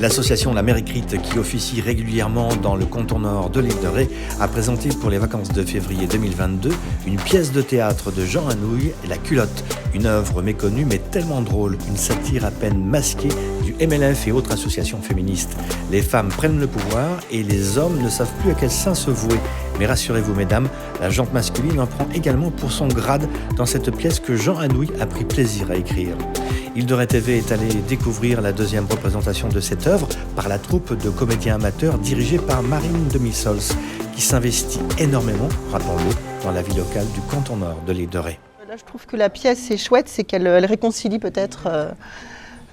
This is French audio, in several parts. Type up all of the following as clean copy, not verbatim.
L'association La Mer Écrite, qui officie régulièrement dans le canton nord de l'île de Ré, a présenté pour les vacances de février 2022 une pièce de théâtre de Jean Anouilh, La Culotte, une œuvre méconnue mais tellement drôle, une satire à peine masquée du MLF et autres associations féministes. Les femmes prennent le pouvoir et les hommes ne savent plus à quel sein se vouer. Mais rassurez-vous mesdames, la jante masculine en prend également pour son grade dans cette pièce que Jean Anouilh a pris plaisir à écrire. Île de Ré TV est allé découvrir la deuxième représentation de cette œuvre par la troupe de comédiens amateurs dirigée par Marine Demisols, qui s'investit énormément, rappelons-le, dans la vie locale du canton nord de l'île de Ré. Là, je trouve que la pièce est chouette, c'est qu'elle réconcilie peut-être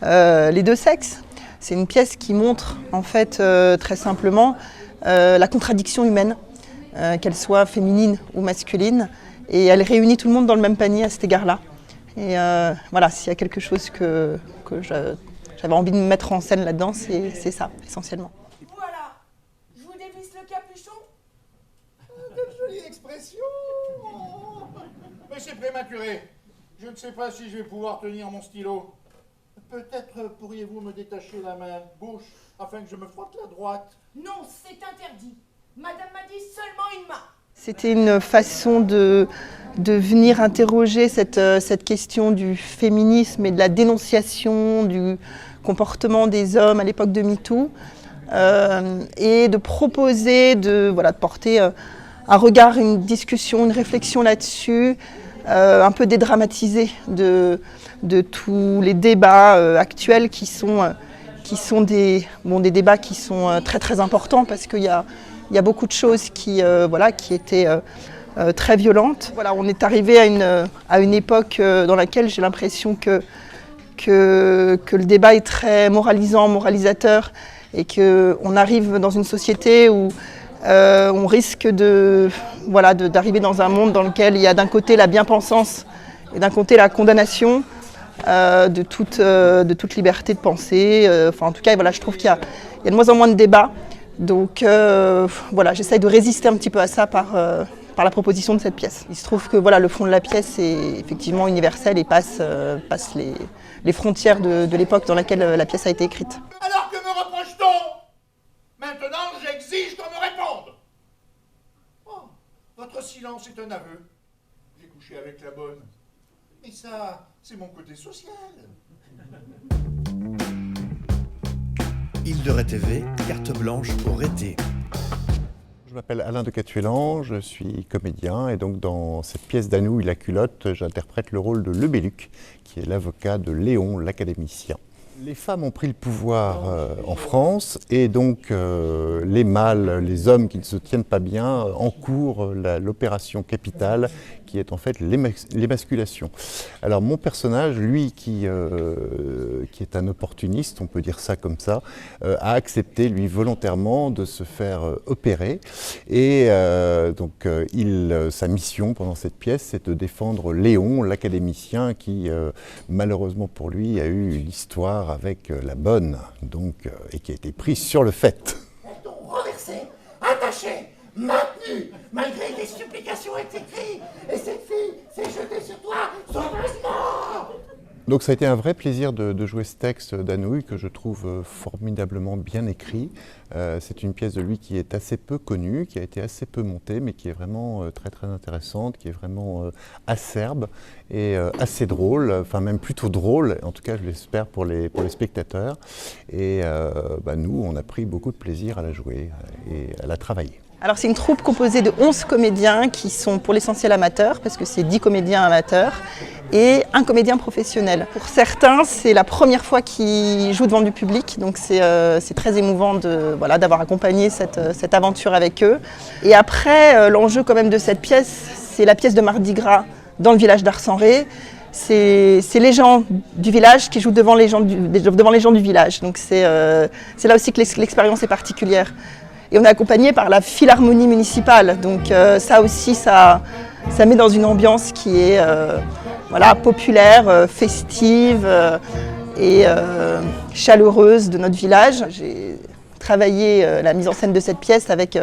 les deux sexes. C'est une pièce qui montre en fait très simplement la contradiction humaine, qu'elle soit féminine ou masculine, et elle réunit tout le monde dans le même panier à cet égard-là. Et voilà, s'il y a quelque chose que j'avais envie de mettre en scène là-dedans, c'est ça, essentiellement. Voilà, je vous dévisse le capuchon. Quelle jolie expression! Mais c'est prématuré. Je ne sais pas si je vais pouvoir tenir mon stylo. Peut-être pourriez-vous me détacher la main gauche afin que je me frotte la droite? Non, c'est interdit. Madame m'a dit seulement une main. C'était une façon de venir interroger cette question du féminisme et de la dénonciation du comportement des hommes à l'époque de MeToo, et de proposer de porter un regard, une discussion, une réflexion là-dessus, un peu dédramatisé de tous les débats actuels qui sont des débats qui sont très très importants parce qu'il y a beaucoup de choses qui étaient très violentes. Voilà, on est arrivé à une époque dans laquelle j'ai l'impression que le débat est très moralisant, moralisateur, et qu'on arrive dans une société où on risque d'arriver dans un monde dans lequel il y a d'un côté la bien-pensance et d'un côté la condamnation de toute liberté de penser. En tout cas, je trouve qu'il y a de moins en moins de débats. Donc j'essaye de résister un petit peu à ça par la proposition de cette pièce. Il se trouve que le fond de la pièce est effectivement universel et passe les frontières de l'époque dans laquelle la pièce a été écrite. Alors que me reproche-t-on? Maintenant, j'exige qu'on me réponde. Oh, votre silence est un aveu. J'ai couché avec la bonne. Et ça, c'est mon côté social. Île de Ré TV, carte blanche au Rété. Je m'appelle Alain de Catuélan, je suis comédien et donc dans cette pièce d'Anouilh, La Culotte, j'interprète le rôle de Lebelluc, qui est l'avocat de Léon, l'académicien. Les femmes ont pris le pouvoir en France et donc les mâles, les hommes qui ne se tiennent pas bien, encourent l'opération capitale qui est en fait l'émasculation. Alors mon personnage, lui qui est un opportuniste, on peut dire ça comme ça, a accepté lui volontairement de se faire opérer et sa mission pendant cette pièce c'est de défendre Léon, l'académicien qui malheureusement pour lui a eu une histoire avec la bonne et qui a été prise sur le fait. Elles t'ont renversé, attaché, maintenu, malgré tes supplications et tes cris. Et cette fille s'est jetée sur toi sauvagement. Donc ça a été un vrai plaisir de jouer ce texte d'Anouilh que je trouve formidablement bien écrit. C'est une pièce de lui qui est assez peu connue, qui a été assez peu montée, mais qui est vraiment très très intéressante, qui est vraiment acerbe et assez drôle, enfin même plutôt drôle, en tout cas je l'espère pour les spectateurs. Et nous, on a pris beaucoup de plaisir à la jouer et à la travailler. Alors c'est une troupe composée de 11 comédiens qui sont pour l'essentiel amateurs, parce que c'est 10 comédiens amateurs, et un comédien professionnel. Pour certains, c'est la première fois qu'ils jouent devant du public, donc c'est très émouvant d'avoir accompagné cette aventure avec eux. Et après, l'enjeu quand même de cette pièce, c'est la pièce de Mardi Gras dans le village d'Ars-en-Ré. C'est les gens du village qui jouent devant les gens du village, donc c'est là aussi que l'expérience est particulière. Et on est accompagné par la Philharmonie municipale, donc ça aussi, ça met dans une ambiance qui est populaire, festive et chaleureuse de notre village. J'ai travaillé la mise en scène de cette pièce avec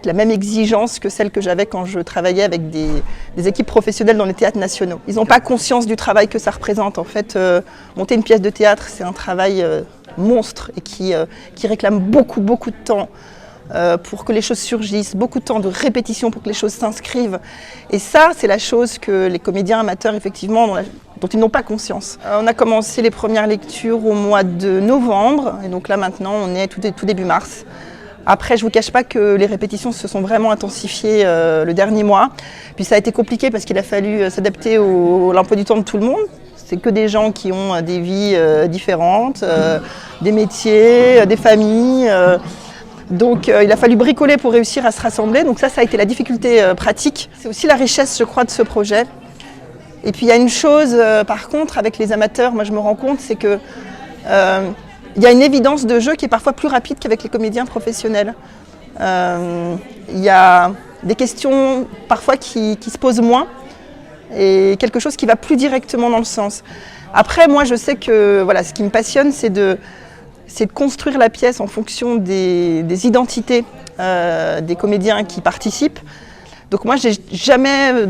la même exigence que celle que j'avais quand je travaillais avec des équipes professionnelles dans les théâtres nationaux. Ils n'ont pas conscience du travail que ça représente. En fait, monter une pièce de théâtre, c'est un travail monstre et qui réclame beaucoup de temps pour que les choses surgissent, beaucoup de temps de répétition pour que les choses s'inscrivent. Et ça, c'est la chose que les comédiens amateurs, effectivement, dont ils n'ont pas conscience. On a commencé les premières lectures au mois de novembre, et donc là maintenant on est tout début mars. Après, je ne vous cache pas que les répétitions se sont vraiment intensifiées le dernier mois. Puis ça a été compliqué parce qu'il a fallu s'adapter à l'emploi du temps de tout le monde. C'est que des gens qui ont des vies différentes, des métiers, des familles. Donc il a fallu bricoler pour réussir à se rassembler. Donc ça a été la difficulté pratique. C'est aussi la richesse, je crois, de ce projet. Et puis il y a une chose, par contre, avec les amateurs, moi je me rends compte, c'est que il y a une évidence de jeu qui est parfois plus rapide qu'avec les comédiens professionnels. Il y a des questions parfois qui se posent moins et quelque chose qui va plus directement dans le sens. Après, moi je sais que voilà, ce qui me passionne, c'est de construire la pièce en fonction des identités des comédiens qui participent. Donc moi, j'ai jamais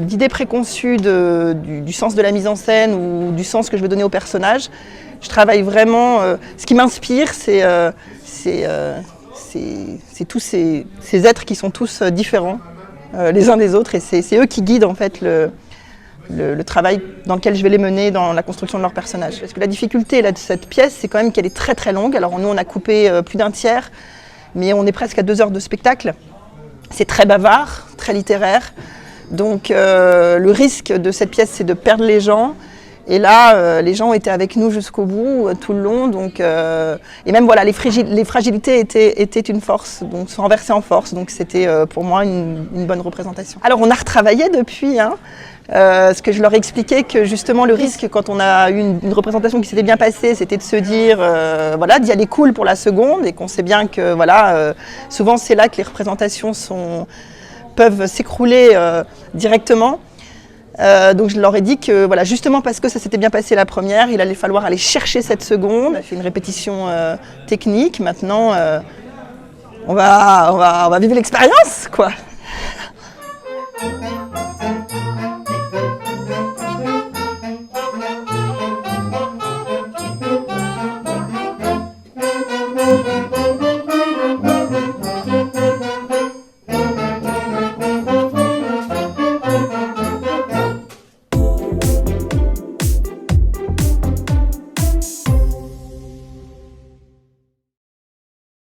d'idée préconçue du sens de la mise en scène ou du sens que je veux donner au personnage. Je travaille vraiment. Ce qui m'inspire, c'est tous ces êtres qui sont tous différents les uns des autres, et c'est eux qui guident en fait le travail dans lequel je vais les mener dans la construction de leur personnage. Parce que la difficulté là, de cette pièce, c'est quand même qu'elle est très très longue. Alors nous, on a coupé plus d'un tiers, mais on est presque à 2 heures de spectacle. C'est très bavard, très littéraire. Donc le risque de cette pièce, c'est de perdre les gens. Et là, les gens étaient avec nous jusqu'au bout, tout le long. Donc, et même voilà, les fragilités étaient une force, donc se renverser en force. Donc c'était pour moi une bonne représentation. Alors on a retravaillé depuis, parce que je leur ai expliqué que justement le risque quand on a eu une représentation qui s'était bien passée, c'était de se dire voilà, d'y aller cool pour la seconde, et qu'on sait bien que voilà, souvent c'est là que les représentations peuvent s'écrouler directement. Donc je leur ai dit que voilà, justement parce que ça s'était bien passé la première, il allait falloir aller chercher cette seconde. On a fait une répétition technique. Maintenant, on va vivre l'expérience, quoi.